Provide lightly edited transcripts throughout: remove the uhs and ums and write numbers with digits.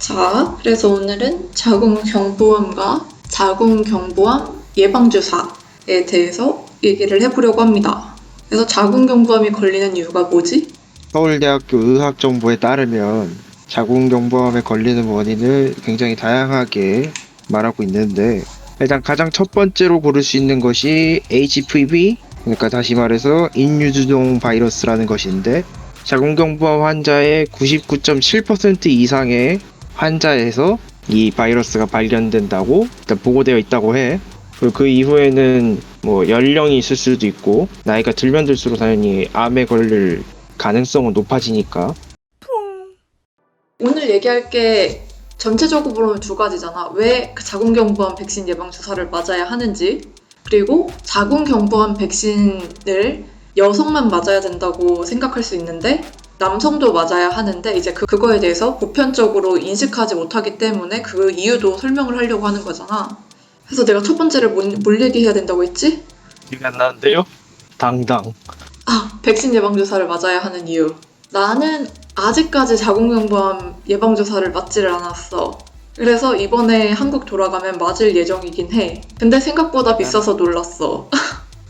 자, 그래서 오늘은 자궁경부암과 자궁경부암 예방주사에 대해서 얘기를 해보려고 합니다. 그래서 자궁경부암이 걸리는 이유가 뭐지? 서울대학교 의학정보에 따르면 자궁경부암에 걸리는 원인을 굉장히 다양하게 말하고 있는데, 일단 가장 첫 번째로 고를 수 있는 것이 HPV, 그러니까 다시 말해서 인유두종 바이러스라는 것인데, 자궁경부암 환자의 99.7% 이상의 환자에서 이 바이러스가 발견된다고 일단 보고되어 있다고 해. 그리고 그 이후에는 뭐 연령이 있을 수도 있고, 나이가 들면 들수록 당연히 암에 걸릴 가능성은 높아지니까. 오늘 얘기할 게 전체적으로 보면 두 가지잖아. 왜 자궁경부암 백신 예방주사를 맞아야 하는지, 그리고 자궁경부암 백신을 여성만 맞아야 된다고 생각할 수 있는데 남성도 맞아야 하는데 이제 그거에 대해서 보편적으로 인식하지 못하기 때문에 그 이유도 설명을 하려고 하는 거잖아. 그래서 내가 첫 번째를 뭘 얘기해야 된다고 했지? 기억이 안 나는데요? 당당. 백신 예방주사를 맞아야 하는 이유. 나는 아직까지 자궁경부암 예방주사를 맞지를 않았어. 그래서 이번에 한국 돌아가면 맞을 예정이긴 해. 근데 생각보다 비싸서 놀랐어.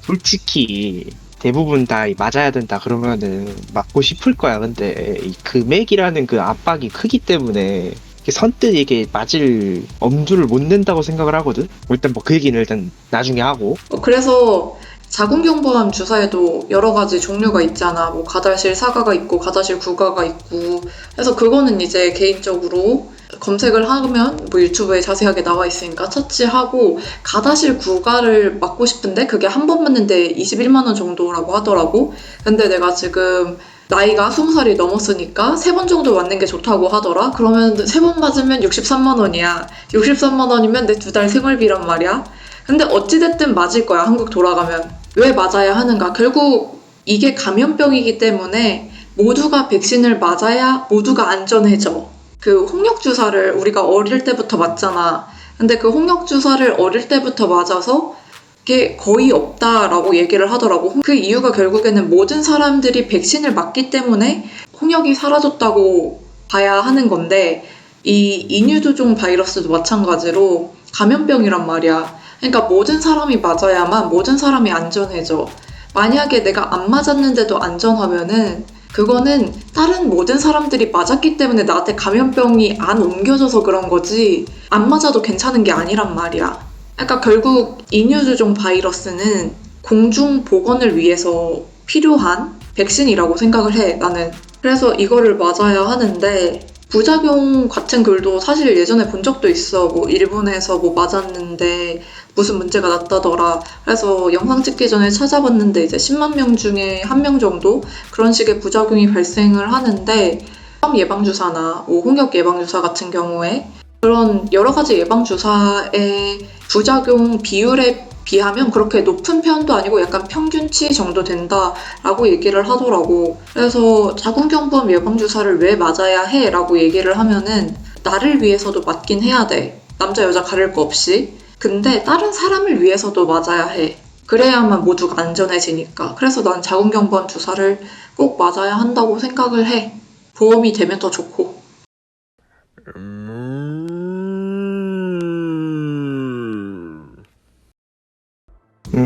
솔직히 대부분 다 맞아야 된다 그러면은 맞고 싶을 거야. 근데 이 금액이라는 그 압박이 크기 때문에 이게 선뜻 이게 맞을 엄두를 못 낸다고 생각을 하거든. 일단 뭐 그 얘기는 일단 나중에 하고. 그래서 자궁경부암 주사에도 여러 가지 종류가 있잖아. 뭐 가다실 사가가 있고 가다실 구가가 있고. 그래서 그거는 이제 개인적으로 검색을 하면 뭐 유튜브에 자세하게 나와 있으니까 터치하고, 가다실 구가를 맞고 싶은데 그게 한 번 맞는데 21만 원 정도라고 하더라고. 근데 내가 지금 나이가 20살이 넘었으니까 3번 정도 맞는 게 좋다고 하더라. 그러면 3번 맞으면 63만 원이야. 63만 원이면 내 2달 생활비란 말이야. 근데 어찌됐든 맞을 거야, 한국 돌아가면. 왜 맞아야 하는가? 결국 이게 감염병이기 때문에 모두가 백신을 맞아야 모두가 안전해져. 그 홍역주사를 우리가 어릴 때부터 맞잖아. 근데 그 홍역주사를 어릴 때부터 맞아서 그게 거의 없다라고 얘기를 하더라고. 그 이유가 결국에는 모든 사람들이 백신을 맞기 때문에 홍역이 사라졌다고 봐야 하는 건데, 이 인유두종 바이러스도 마찬가지로 감염병이란 말이야. 그러니까 모든 사람이 맞아야만 모든 사람이 안전해져. 만약에 내가 안 맞았는데도 안전하면은 그거는 다른 모든 사람들이 맞았기 때문에 나한테 감염병이 안 옮겨져서 그런 거지, 안 맞아도 괜찮은 게 아니란 말이야. 그러니까 결국 인유두종 바이러스는 공중 보건을 위해서 필요한 백신이라고 생각을 해, 나는. 그래서 이거를 맞아야 하는데, 부작용 같은 글도 사실 예전에 본 적도 있어. 뭐 일본에서 뭐 맞았는데 무슨 문제가 났다더라. 그래서 영상 찍기 전에 찾아봤는데 이제 10만 명 중에 1명 정도 그런 식의 부작용이 발생을 하는데, 암 예방주사나 뭐 홍역 예방주사 같은 경우에 그런 여러 가지 예방주사의 부작용 비율에 비하면 그렇게 높은 편도 아니고 약간 평균치 정도 된다라고 얘기를 하더라고. 그래서 자궁경부암 예방주사를 왜 맞아야 해? 라고 얘기를 하면은 나를 위해서도 맞긴 해야 돼. 남자 여자 가릴 거 없이. 근데 다른 사람을 위해서도 맞아야 해. 그래야만 모두가 안전해지니까. 그래서 난 자궁경부암 주사를 꼭 맞아야 한다고 생각을 해. 보험이 되면 더 좋고.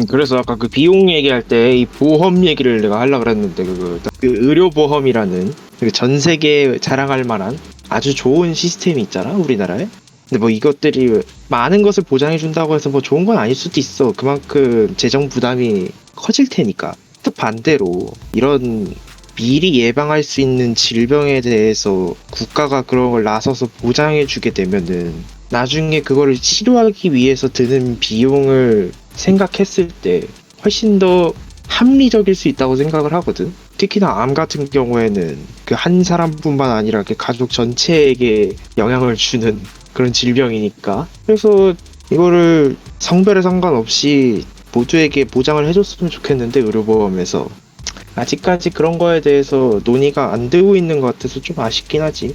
그래서 아까 그 비용 얘기할 때 이 보험 얘기를 내가 하려고 그랬는데, 그 의료보험이라는 그 전 세계에 자랑할 만한 아주 좋은 시스템이 있잖아, 우리나라에. 근데 뭐 이것들이 많은 것을 보장해 준다고 해서 뭐 좋은 건 아닐 수도 있어. 그만큼 재정 부담이 커질 테니까. 또 반대로 이런 미리 예방할 수 있는 질병에 대해서 국가가 그런 걸 나서서 보장해 주게 되면은 나중에 그거를 치료하기 위해서 드는 비용을 생각했을 때 훨씬 더 합리적일 수 있다고 생각을 하거든. 특히나 암 같은 경우에는 그 한 사람뿐만 아니라 그 가족 전체에게 영향을 주는 그런 질병이니까. 그래서 이거를 성별에 상관없이 모두에게 보장을 해줬으면 좋겠는데, 의료보험에서 아직까지 그런 거에 대해서 논의가 안 되고 있는 것 같아서 좀 아쉽긴 하지.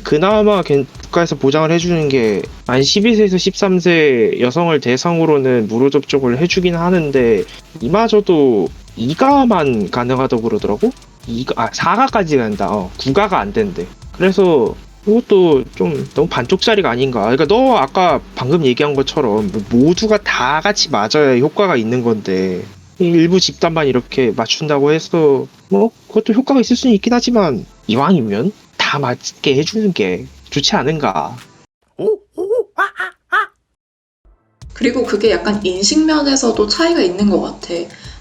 그나마 국가에서 보장을 해주는 게 만 12세에서 13세 여성을 대상으로는 무료 접종을 해주긴 하는데, 이마저도 2가만 가능하다고 그러더라고. 4가까지 간다. 9가가 안 된대. 그래서 이것도 좀 너무 반쪽짜리가 아닌가. 그러니까 너 아까 방금 얘기한 것처럼 모두가 다 같이 맞아야 효과가 있는 건데 일부 집단만 이렇게 맞춘다고 해서 뭐 그것도 효과가 있을 수는 있긴 하지만 이왕이면 다 맞게 해주는 게 좋지 않은가. 그리고 그게 약간 인식면에서도 차이가 있는 것 같아.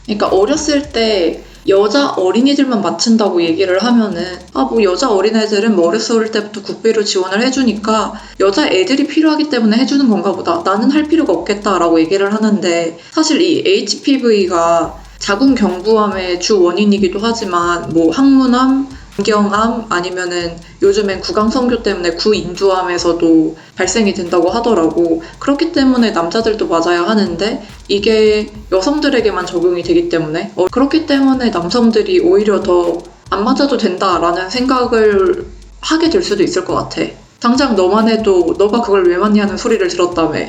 그러니까 어렸을 때 여자 어린이들만 맞춘다고 얘기를 하면은 뭐 여자 어린애들은 뭐 어렸을 때부터 국비로 지원을 해주니까 여자 애들이 필요하기 때문에 해주는 건가 보다. 나는 할 필요가 없겠다라고 얘기를 하는데 사실 이 HPV가 자궁경부암의 주 원인이기도 하지만 뭐 항문암, 음경암 아니면은 요즘엔 구강성교 때문에 구인두암에서도 발생이 된다고 하더라고. 그렇기 때문에 남자들도 맞아야 하는데 이게 여성들에게만 적용이 되기 때문에 그렇기 때문에 남성들이 오히려 더 안 맞아도 된다라는 생각을 하게 될 수도 있을 것 같아. 당장 너만 해도 너가 그걸 왜 맞냐는 소리를 들었다며.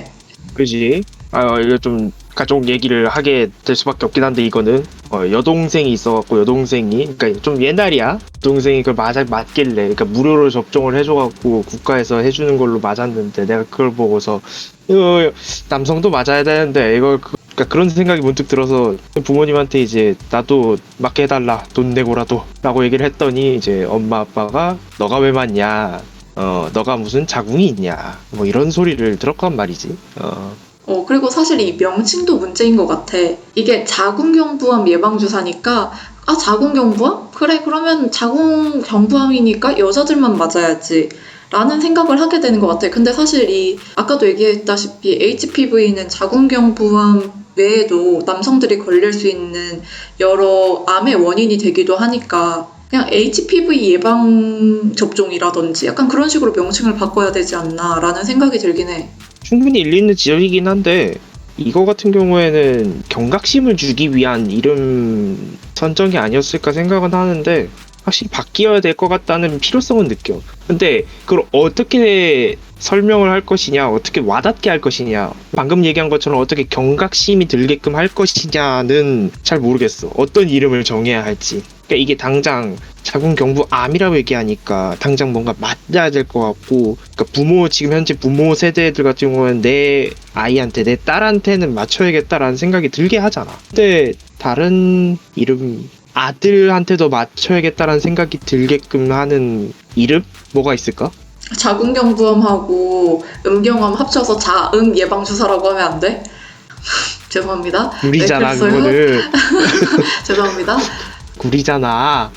그지? 이거 좀 가족 얘기를 하게 될 수밖에 없긴 한데 이거는 여동생이 있어갖고 여동생이 그러니까 좀 옛날이야. 여동생이 그걸 맞길래 그러니까 무료로 접종을 해줘갖고 국가에서 해주는 걸로 맞았는데 내가 그걸 보고서 이거 남성도 맞아야 되는데 이걸 그러니까 그런 생각이 문득 들어서 부모님한테 이제 나도 맞게 해달라 돈 내고라도 라고 얘기를 했더니 이제 엄마 아빠가 너가 왜 맞냐 너가 무슨 자궁이 있냐 뭐 이런 소리를 들었단 말이지. 그리고 사실 이 명칭도 문제인 것 같아. 이게 자궁경부암 예방주사니까 자궁경부암? 그래, 그러면 자궁경부암이니까 여자들만 맞아야지 라는 생각을 하게 되는 것 같아. 근데 사실 아까도 얘기했다시피 HPV는 자궁경부암 외에도 남성들이 걸릴 수 있는 여러 암의 원인이 되기도 하니까 그냥 HPV 예방 접종이라든지 약간 그런 식으로 명칭을 바꿔야 되지 않나 라는 생각이 들긴 해. 충분히 일리 있는 지적이긴 한데 이거 같은 경우에는 경각심을 주기 위한 이름 선정이 아니었을까 생각은 하는데 확실히 바뀌어야 될 것 같다는 필요성은 느껴. 근데 그걸 어떻게 설명을 할 것이냐, 어떻게 와닿게 할 것이냐, 방금 얘기한 것처럼 어떻게 경각심이 들게끔 할 것이냐는 잘 모르겠어. 어떤 이름을 정해야 할지. 그러니까 이게 당장 자궁경부암이라고 얘기하니까 당장 뭔가 맞아야 될 것 같고, 그러니까 지금 현재 부모 세대들 같은 경우는 내 아이한테, 내 딸한테는 맞춰야겠다라는 생각이 들게 하잖아. 근데 다른 이름, 아들한테도 맞춰야겠다라는 생각이 들게끔 하는 이름? 뭐가 있을까? 자궁경부암하고 음경암 합쳐서 자음 예방주사라고 하면 안 돼? 죄송합니다. 구리잖아, 네, 그랬어요? 그거는. 죄송합니다. 구리잖아.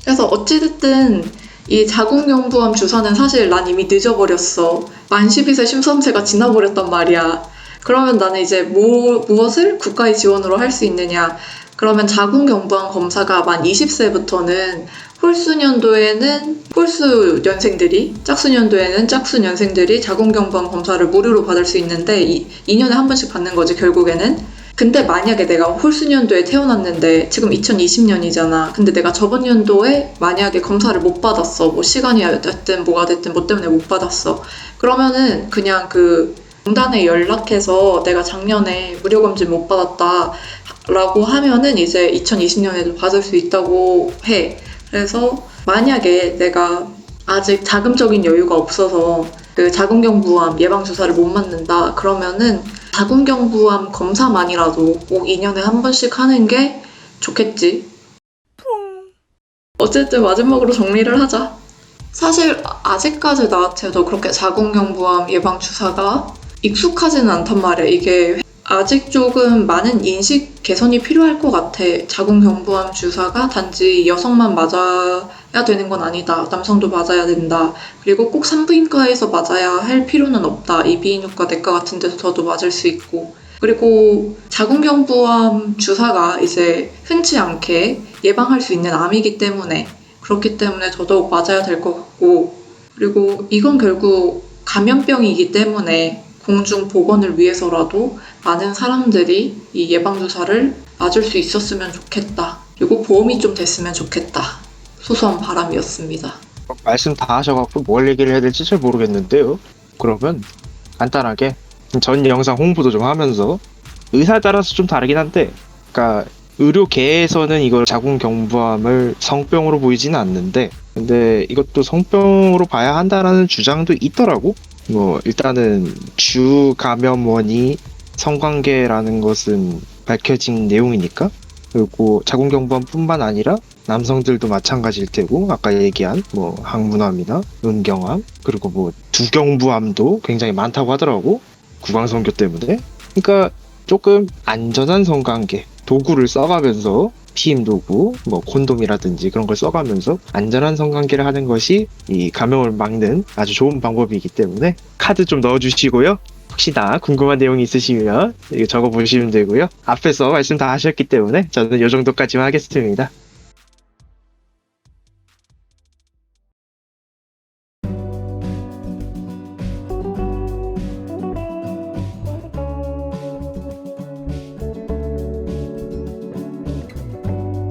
그래서 어찌됐든 이 자궁경부암 주사는 사실 난 이미 늦어버렸어. 만 12세 심수험세가 지나버렸단 말이야. 그러면 나는 이제 무엇을 국가의 지원으로 할 수 있느냐. 그러면 자궁경부암 검사가 만 20세부터는 홀수년도에는 홀수년생들이, 짝수년도에는 짝수년생들이 자궁경부암 검사를 무료로 받을 수 있는데 2년에 한 번씩 받는 거지 결국에는. 근데 만약에 내가 홀수년도에 태어났는데 지금 2020년이잖아. 근데 내가 저번 연도에 만약에 검사를 못 받았어. 뭐 시간이 됐든 뭐가 됐든 뭐 때문에 못 받았어. 그러면은 그냥 그 공단에 연락해서 내가 작년에 무료검진 못 받았다 라고 하면은 이제 2020년에도 받을 수 있다고 해. 그래서 만약에 내가 아직 자금적인 여유가 없어서 그 자궁경부암 예방주사를 못 맞는다 그러면은 자궁경부암 검사만이라도 꼭 2년에 한 번씩 하는 게 좋겠지. 어쨌든 마지막으로 정리를 하자. 사실 아직까지 나한테도 그렇게 자궁경부암 예방주사가 익숙하지는 않단 말이야. 이게 아직 조금 많은 인식 개선이 필요할 것 같아. 자궁경부암 주사가 단지 여성만 맞아야 되는 건 아니다. 남성도 맞아야 된다. 그리고 꼭 산부인과에서 맞아야 할 필요는 없다. 이비인후과, 내과 같은 데서도 맞을 수 있고. 그리고 자궁경부암 주사가 이제 흔치 않게 예방할 수 있는 암이기 때문에 그렇기 때문에 더더욱 맞아야 될 것 같고, 그리고 이건 결국 감염병이기 때문에 공중 보건을 위해서라도 많은 사람들이 이 예방주사를 맞을 수 있었으면 좋겠다. 그리고 보험이 좀 됐으면 좋겠다. 소소한 바람이었습니다. 말씀 다 하셔갖고 뭘 얘기를 해야 될지 잘 모르겠는데요. 그러면 간단하게 전 영상 홍보도 좀 하면서 의사에 따라서 좀 다르긴 한데, 그러니까 의료계에서는 이걸 자궁경부암을 성병으로 보이지는 않는데, 근데 이것도 성병으로 봐야 한다라는 주장도 있더라고. 뭐 일단은 주 감염원이 성관계라는 것은 밝혀진 내용이니까. 그리고 자궁경부암뿐만 아니라 남성들도 마찬가지일 테고, 아까 얘기한 뭐 항문암이나 음경암, 그리고 뭐 두경부암도 굉장히 많다고 하더라고. 구강성교 때문에. 그러니까 조금 안전한 성관계 도구를 써가면서, 피임 도구, 뭐 콘돔이라든지 그런 걸 써가면서 안전한 성관계를 하는 것이 이 감염을 막는 아주 좋은 방법이기 때문에 카드 좀 넣어주시고요. 혹시나 궁금한 내용이 있으시면 이거 적어보시면 되고요. 앞에서 말씀 다 하셨기 때문에 저는 이 정도까지만 하겠습니다.